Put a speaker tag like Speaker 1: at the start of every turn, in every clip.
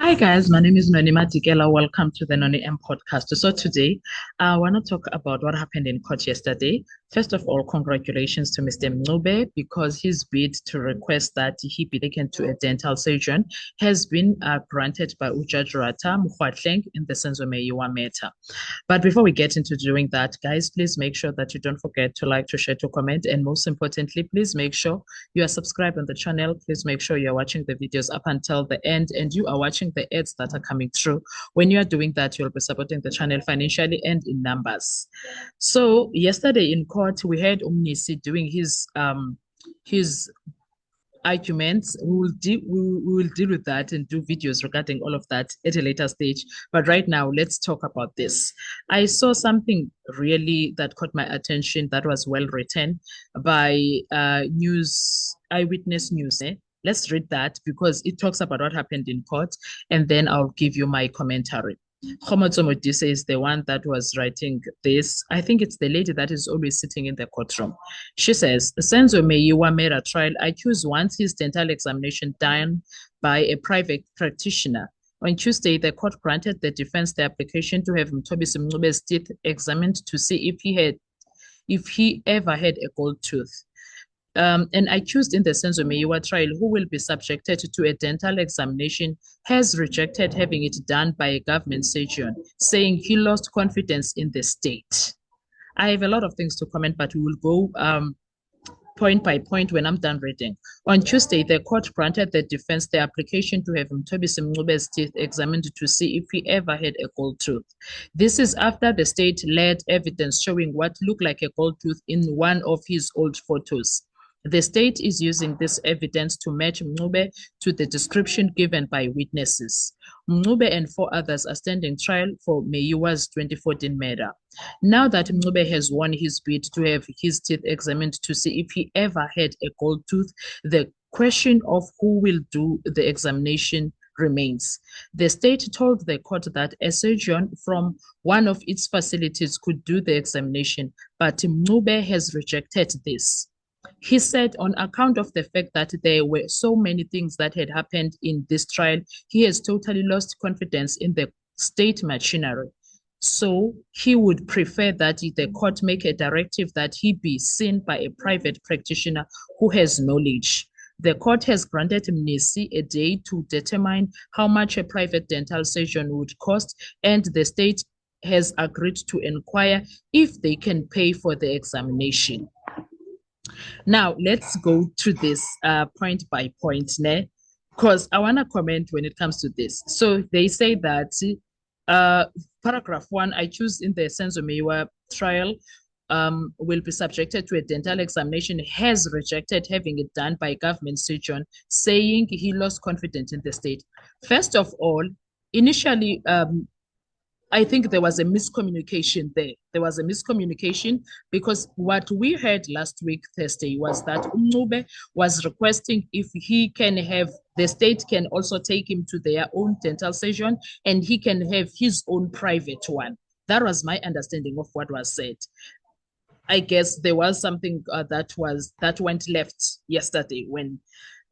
Speaker 1: Hi guys, my name is Nonima Tigela. Welcome to the Noni M podcast. So today, I want to talk about what happened in court yesterday. First of all, congratulations to Mr. Mncube because his bid to request that he be taken to a dental surgeon has been granted by Ujaj Rata Mukwatleng in the Senzo matter. But before we get into doing that, guys, please make sure that you don't forget to like, to share, to comment, and most importantly, please make sure you are subscribed on the channel. Please make sure you're watching the videos up until the end and you are watching the ads that are coming through. When you are doing that, you'll be supporting the channel financially and in numbers. So yesterday in court, we had Umnisi doing his arguments. We will deal with that and do videos regarding all of that at a later stage. But right now, let's talk about this. I saw something really that caught my attention that was well written by news eyewitness news. Let's read that because it talks about what happened in court, and then I'll give you my commentary. Khomotso Modise is the one that was writing this. I think it's the lady that is always sitting in the courtroom. She says, Senzo Meyiwa made a trial accused wants his dental examination done by a private practitioner. On Tuesday, the court granted the defense the application to have Mthobisi Mncube's teeth examined to see if he ever had a gold tooth. An accused in the Senzo Meyiwa trial who will be subjected to a dental examination has rejected having it done by a government surgeon, saying he lost confidence in the state. I have a lot of things to comment, but we will go point by point when I'm done reading. On Tuesday, the court granted the defense the application to have Mthobisi Mncube's teeth examined to see if he ever had a gold tooth. This is after the state led evidence showing what looked like a gold tooth in one of his old photos. The state is using this evidence to match Mncube to the description given by witnesses. Mncube and 4 others are standing trial for Meyiwa's 2014 murder. Now that Mncube has won his bid to have his teeth examined to see if he ever had a gold tooth, the question of who will do the examination remains. The state told the court that a surgeon from one of its facilities could do the examination, but Mncube has rejected this. He said on account of the fact that there were so many things that had happened in this trial, he has totally lost confidence in the state machinery. So he would prefer that the court make a directive that he be seen by a private practitioner who has knowledge. The court has granted Mnisi a day to determine how much a private dental surgeon would cost, and the state has agreed to inquire if they can pay for the examination. Now, let's go to this point by point, because I want to comment when it comes to this. So they say that paragraph 1, I choose in the Senzo Meyiwa trial will be subjected to a dental examination, has rejected having it done by a government surgeon, saying he lost confidence in the state. First of all, initially, I think there was a miscommunication there. There was a miscommunication because what we heard last week, Thursday, was that Mncube was requesting if he can have, the state can also take him to their own dental surgeon and he can have his own private one. That was my understanding of what was said. I guess there was something that went left yesterday when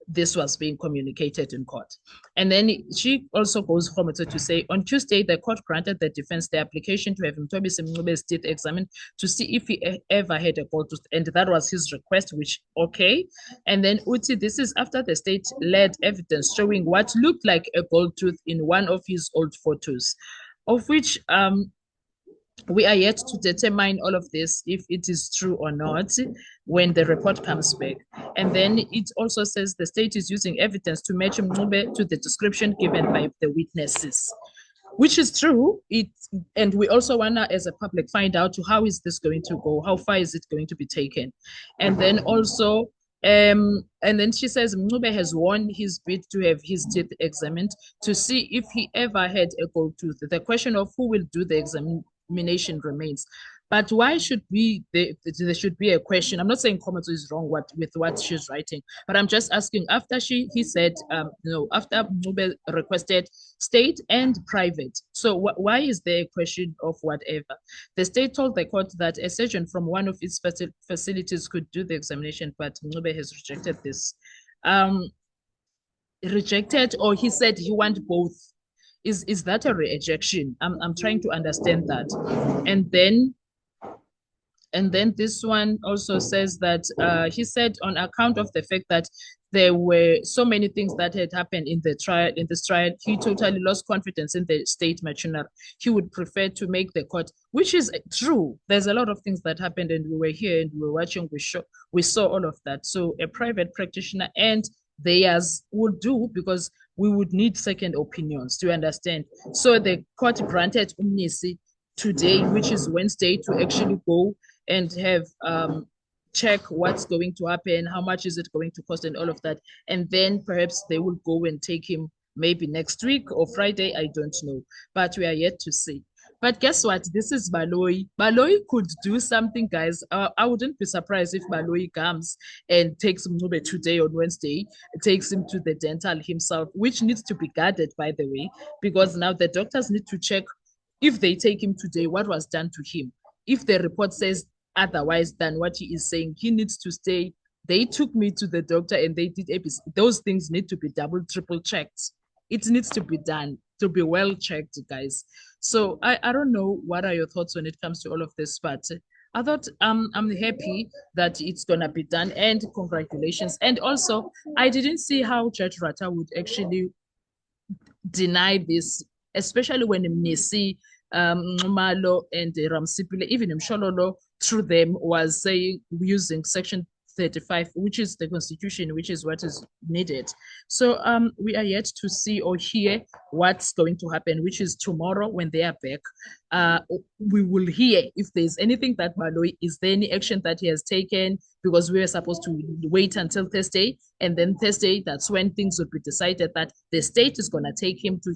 Speaker 1: this was being communicated in court. And then she also goes further to say, on Tuesday, the court granted the defense the application to have Mthobisi Mncube's teeth examined to see if he ever had a gold tooth. And that was his request, which, okay. And then Uti, this is after the state led evidence showing what looked like a gold tooth in one of his old photos, of which we are yet to determine all of this, if it is true or not, when the report comes back. And then it also says the state is using evidence to match Mncube to the description given by the witnesses, which is true. And we also want to, as a public, find out how is this going to go? How far is it going to be taken? And then also, and then she says Mncube has won his bid to have his teeth examined to see if he ever had a gold tooth. The question of who will do the examination remains. But why should there should be a question? I'm not saying Khomotso is wrong with what she's writing, but I'm just asking, after he said, after Mncube requested state and private. So why is there a question of whatever? The state told the court that a surgeon from one of its facilities could do the examination, but Mncube has rejected this. Rejected, or he said he wants both Is that a rejection? I'm trying to understand that. And then this one also says that he said on account of the fact that there were so many things that had happened in this trial, he totally lost confidence in the state machinery. He would prefer to make the court, which is true. There's a lot of things that happened, and we were here and we were watching, we saw all of that. So a private practitioner and theirs would do, because we would need second opinions to understand. So the court granted Umnisi today, which is Wednesday, to actually go and have check what's going to happen, how much is it going to cost, and all of that. And then perhaps they will go and take him maybe next week or Friday. I don't know, but we are yet to see. But guess what? This is Baloyi. Baloyi could do something, guys. I wouldn't be surprised if Baloyi comes and takes Mncube today on Wednesday, takes him to the dental himself, which needs to be guarded, by the way, because now the doctors need to check if they take him today, what was done to him. If the report says otherwise than what he is saying, he needs to stay. They took me to the doctor and they did ABC. Those things need to be double, triple checked. It needs to be done, to be well checked, guys. So I don't know what are your thoughts when it comes to all of this, but I thought I'm happy that it's gonna be done, and congratulations. And also, I didn't see how Judge Rata would actually deny this, especially when Mnisi, Malo, and Ramsipile, even Mshololo, through them, was saying using Section 35, which is the Constitution, which is what is needed. So we are yet to see or hear what's going to happen, which is tomorrow when they are back. We will hear if there's anything that Baloyi, is there any action that he has taken, because we were supposed to wait until Thursday, and then Thursday, that's when things would be decided that the state is going to take him to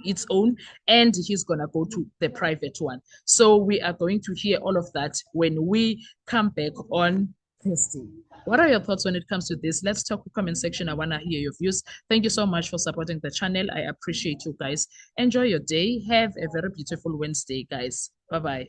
Speaker 1: its own, and he's going to go to the private one. So we are going to hear all of that when we come back on Thursday. What are your thoughts when it comes to this? Let's talk in the comment section. I want to hear your views. Thank you so much for supporting the channel. I appreciate you guys. Enjoy your day. Have a very beautiful Wednesday, guys. Bye-bye.